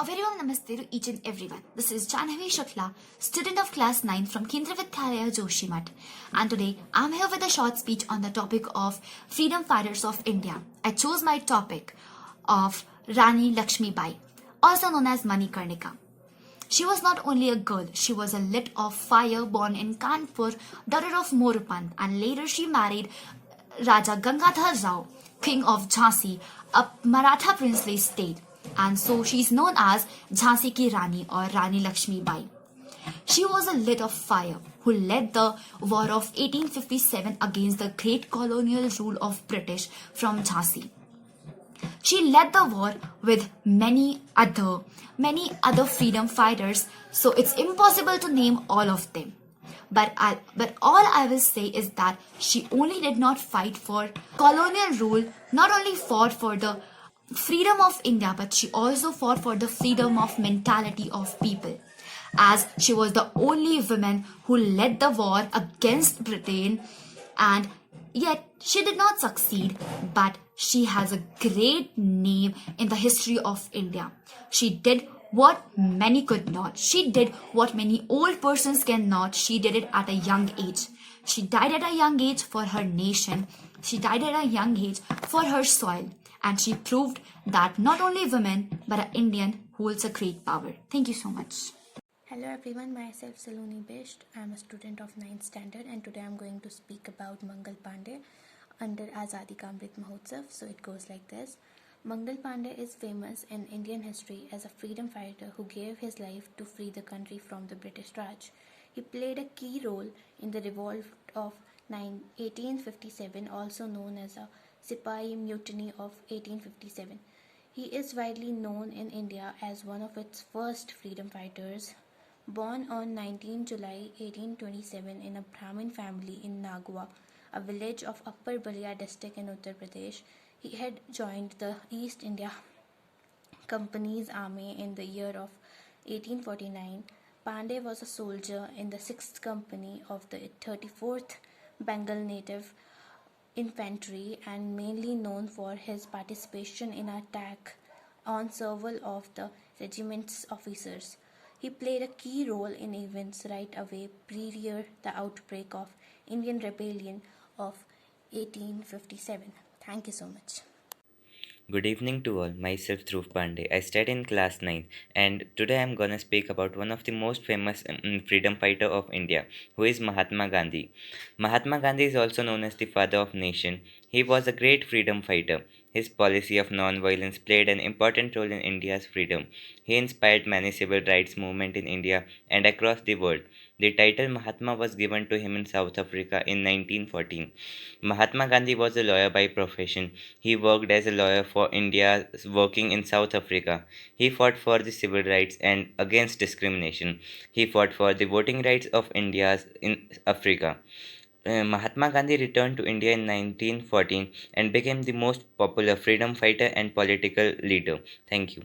A very warm namaste to each and everyone. This is Janhavi Shukla, student of class 9 from Kendra Vidyalaya Joshimath. And today I'm here with a short speech on the topic of freedom fighters of India. I chose my topic of Rani Lakshmi Bai, also known as Manikarnika. She was not only a girl, she was a lit of fire born in Kanpur, daughter of Morupant, and later she married Raja Gangadhar Rao, king of Jhansi, a Maratha princely state. And so she is known as Jhansi Ki Rani or Rani Lakshmi Bai. She was a lit of fire who led the war of 1857 against the great colonial rule of British from Jhansi. She led the war with many other freedom fighters, so it's impossible to name all of them. But all I will say is that she only did not fight for colonial rule, not only fought for the freedom of India, but she also fought for the freedom of mentality of people. As she was the only woman who led the war against Britain, and yet she did not succeed, but she has a great name in the history of India. She did what many could not. She did what many old persons cannot. She did it at a young age. She died at a young age for her nation. She died at a young age for her soil. And she proved that not only women, but an Indian holds a great power. Thank you so much. Hello everyone, myself Saloni Bisht. I am a student of 9th standard and today I am going to speak about Mangal Pandey under Azadi Ka Amrit Mahotsav. So it goes like this. Mangal Pandey is famous in Indian history as a freedom fighter who gave his life to free the country from the British Raj. He played a key role in the revolt of 1857, also known as a Sipahi Mutiny of 1857. He is widely known in India as one of its first freedom fighters. Born on 19 July 1827 in a Brahmin family in Nagwa, a village of Upper Balia district in Uttar Pradesh, he had joined the East India Company's army in the year of 1849. Pandey was a soldier in the 6th Company of the 34th Bengal Native Infantry and mainly known for his participation in an attack on several of the regiment's officers. He played a key role in events right away prior the outbreak of Indian Rebellion of 1857. Thank you so much. Good evening to all. Myself Dhruv Pandey. I study in class 9 and today I am gonna speak about one of the most famous freedom fighter of India, who is Mahatma Gandhi. Mahatma Gandhi is also known as the father of nation. He was a great freedom fighter. His policy of non-violence played an important role in India's freedom. He inspired many civil rights movements in India and across the world. The title Mahatma was given to him in South Africa in 1914. Mahatma Gandhi was a lawyer by profession. He worked as a lawyer for India working in South Africa. He fought for the civil rights and against discrimination. He fought for the voting rights of India in Africa. Mahatma Gandhi returned to India in 1914 and became the most popular freedom fighter and political leader. Thank you.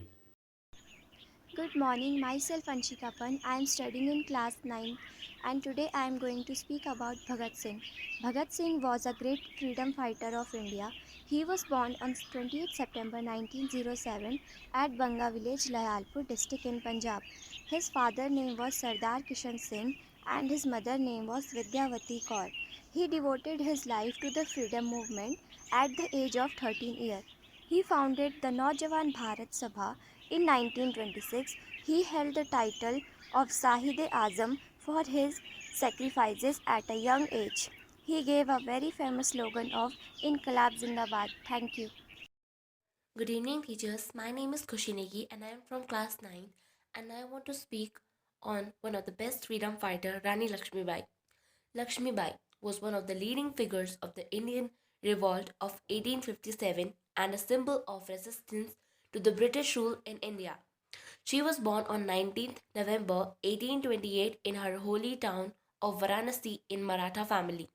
Good morning, myself Anshika Pan. I am studying in class 9 and today I am going to speak about Bhagat Singh. Bhagat Singh was a great freedom fighter of India. He was born on 28 September 1907 at Banga village, Layalpur district in Punjab. His father name was Sardar Kishan Singh and his mother name was Vidyavati Kaur. He devoted his life to the freedom movement at the age of 13 years. He founded the Naujawan Bharat Sabha in 1926. He held the title of Shahid-e-Azam for his sacrifices at a young age. He gave a very famous slogan of Inqilab Zindabad. Thank you. Good evening, teachers. My name is Kushinegi and I am from class 9 and I want to speak on one of the best freedom fighter, Rani Lakshmi Bai. Lakshmi Bai was one of the leading figures of the Indian Revolt of 1857 and a symbol of resistance to the British rule in India. She was born on 19th November 1828 in her holy town of Varanasi in Maratha family.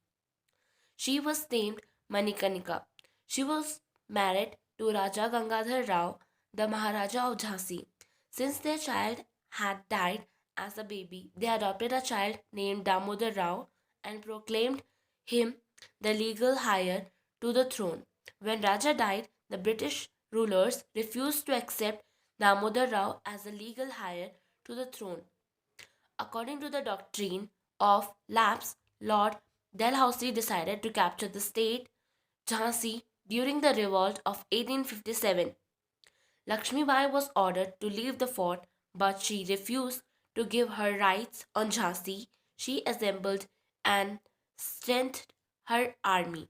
She was named Manikarnika. She was married to Raja Gangadhar Rao, the Maharaja of Jhansi. Since their child had died as a baby, they adopted a child named Damodar Rao and proclaimed him the legal heir to the throne. When Raja died, the British rulers refused to accept Damodar Rao as the legal heir to the throne. According to the doctrine of lapse, Lord Dalhousie decided to capture the state Jhansi during the revolt of 1857. Lakshmi Bai was ordered to leave the fort, but she refused to give her rights on Jhansi. She assembled and strengthened her army.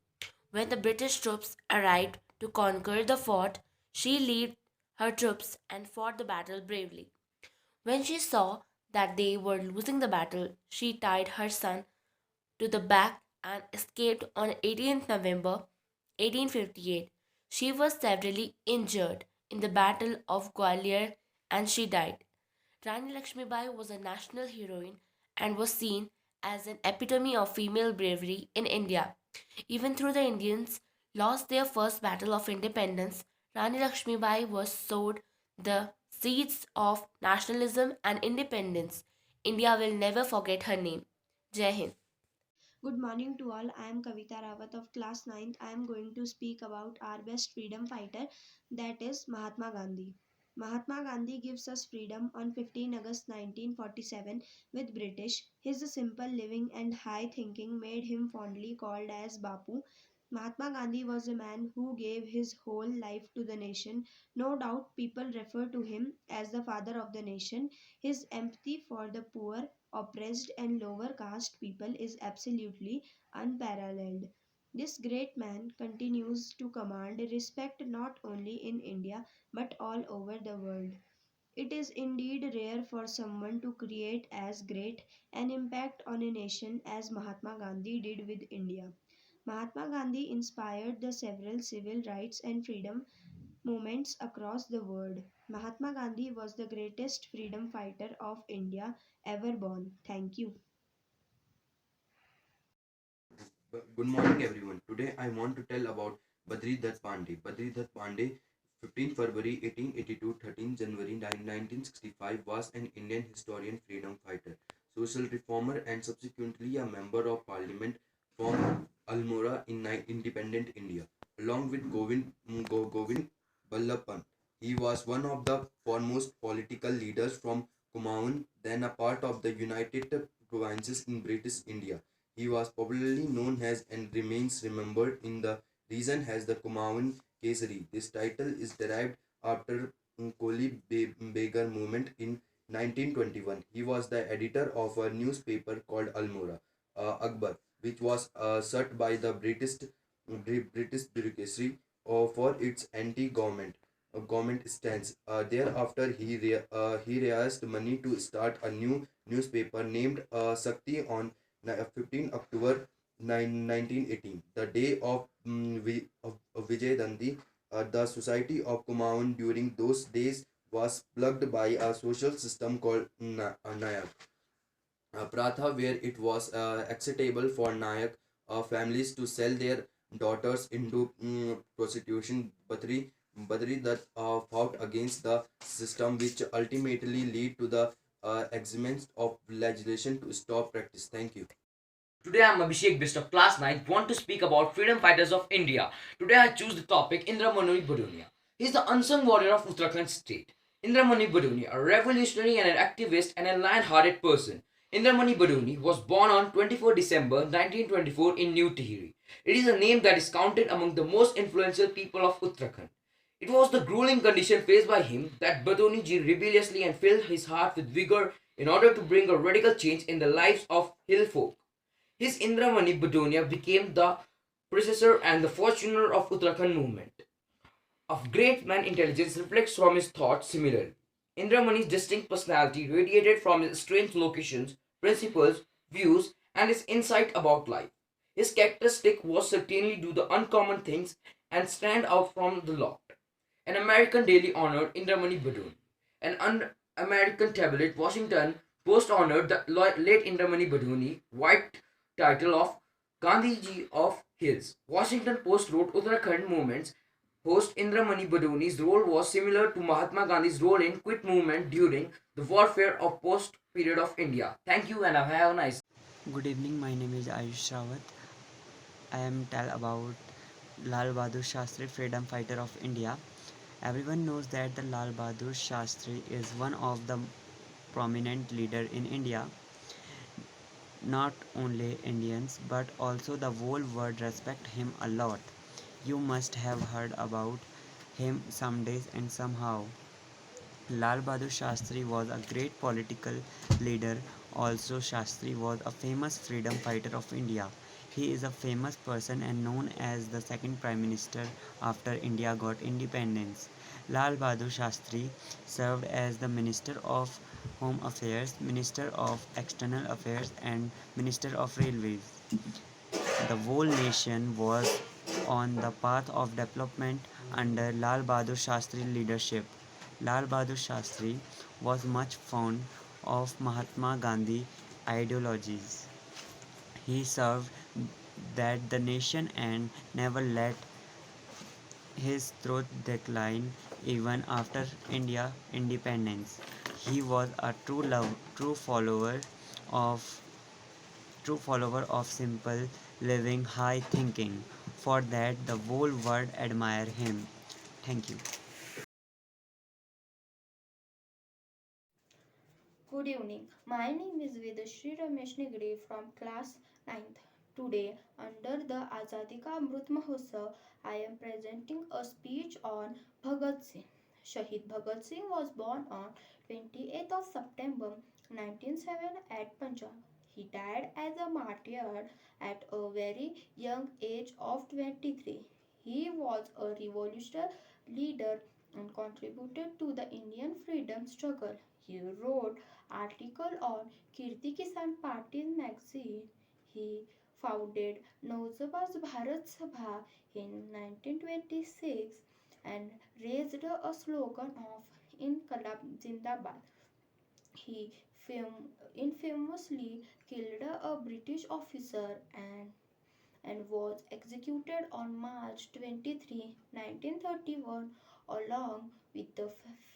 When the British troops arrived to conquer the fort, she led her troops and fought the battle bravely. When she saw that they were losing the battle, she tied her son to the back and escaped on 18th November 1858. She was severely injured in the Battle of Gwalior and she died. Rani Lakshmibai was a national heroine and was seen as an epitome of female bravery in India. Even though the Indians lost their first battle of independence, Rani Lakshmibai was sowed the seeds of nationalism and independence. India will never forget her name. Jai Hind. Good morning to all. I am Kavita Rawat of class 9th. I am going to speak about our best freedom fighter, that is Mahatma Gandhi. Mahatma Gandhi gives us freedom on 15 August 1947 with British. His simple living and high thinking made him fondly called as Bapu. Mahatma Gandhi was a man who gave his whole life to the nation. No doubt people refer to him as the father of the nation. His empathy for the poor, oppressed, and lower caste people is absolutely unparalleled. This great man continues to command respect not only in India but all over the world. It is indeed rare for someone to create as great an impact on a nation as Mahatma Gandhi did with India. Mahatma Gandhi inspired the several civil rights and freedom movements across the world. Mahatma Gandhi was the greatest freedom fighter of India ever born. Thank you. Good morning, everyone. Today I want to tell about Badri Dutt Pandey. Badri Dutt Pandey, 15 February 1882, 13 January 1965, was an Indian historian, freedom fighter, social reformer, and subsequently a member of parliament from Almora in independent India. Along with Govind Ballabh Pant, he was one of the foremost political leaders from Kumaon, then a part of the United Provinces in British India. He was popularly known as and remains remembered in the region as the Kumaon Kesari. This title is derived after Koli Beggar movement in 1921. He was the editor of a newspaper called Almora Akbar, which was set by the British bureaucracy for its anti-government government stance. Thereafter, he raised money to start a new newspaper named Sakti on 15 October 1918, the day of, of Vijay Dandi. The society of Kumaon during those days was plagued by a social system called Nayak Pratha, where it was acceptable for Nayak families to sell their daughters into prostitution. Badri that fought against the system, which ultimately lead to the examination of legislation to stop practice. Thank you. Today I am Abhishek Bist of class 9, want to speak about freedom fighters of India. Today I choose the topic Indramani Badunia. He is the unsung warrior of Uttarakhand state. Indramani Badunia, a revolutionary and an activist and a lion-hearted person. Indramani Baduni was born on 24 December 1924 in New Tehri. It is a name that is counted among the most influential people of Uttarakhand. It was the grueling condition faced by him that Baduni ji rebelliously and filled his heart with vigor in order to bring a radical change in the lives of hill folk. His Indramani Badunia became the predecessor and the fortuner of Uttarakhand movement. Of great man intelligence reflects from his thoughts similarly. Indramani's distinct personality radiated from his strange locations, principles, views, and his insight about life. His characteristic was certainly do the uncommon things and stand out from the lot. An American daily honored Indramani Badun. An American tabloid, Washington Post honored the late Indramani Baduni, white title of Gandhiji of Hills. Washington Post wrote Uttarakhand movement's host Indramani Baduni's role was similar to Mahatma Gandhi's role in quit movement during the warfare of post period of India. Thank you and have a nice. Good evening, my name is Ayush Rawat. I am tell about Lal Bahadur Shastri, freedom fighter of India. Everyone knows that the Lal Bahadur Shastri is one of the prominent leader in India. Not only Indians but also the whole world respect him a lot. You must have heard about him some days and somehow. Lal Bahadur Shastri was a great political leader. Also, Shastri was a famous freedom fighter of India. He is a famous person and known as the second Prime Minister after India got independence. Lal Bahadur Shastri served as the Minister of Home Affairs, Minister of External Affairs, and Minister of Railways. The whole nation was on the path of development under Lal Bahadur Shastri leadership. Lal Bahadur Shastri was much fond of Mahatma Gandhi ideologies. He served that the nation and never let his throat decline even after India independence. He was a of true follower of simple living, high thinking. For that, the whole world admire him. Thank you. Good evening. My name is Vedashri Ramesh Nigde from class 9th. Today, under the Azadi Ka Amrut Mahotsav, I am presenting a speech on Bhagat Singh. Shahid Bhagat Singh was born on 28th of September 1907 at Punjab. He died as a martyr at a very young age of 23. He was a revolutionary leader and contributed to the Indian freedom struggle. He wrote article on Kirti Kisan Party's magazine. He founded Nauzabaz Bharat Sabha in 1926 and raised a slogan of Inqilab Zindabad. He infamously killed a British officer and was executed on March 23, 1931, along with the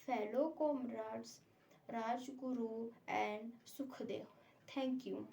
fellow comrades Rajguru and Sukhdev. Thank you.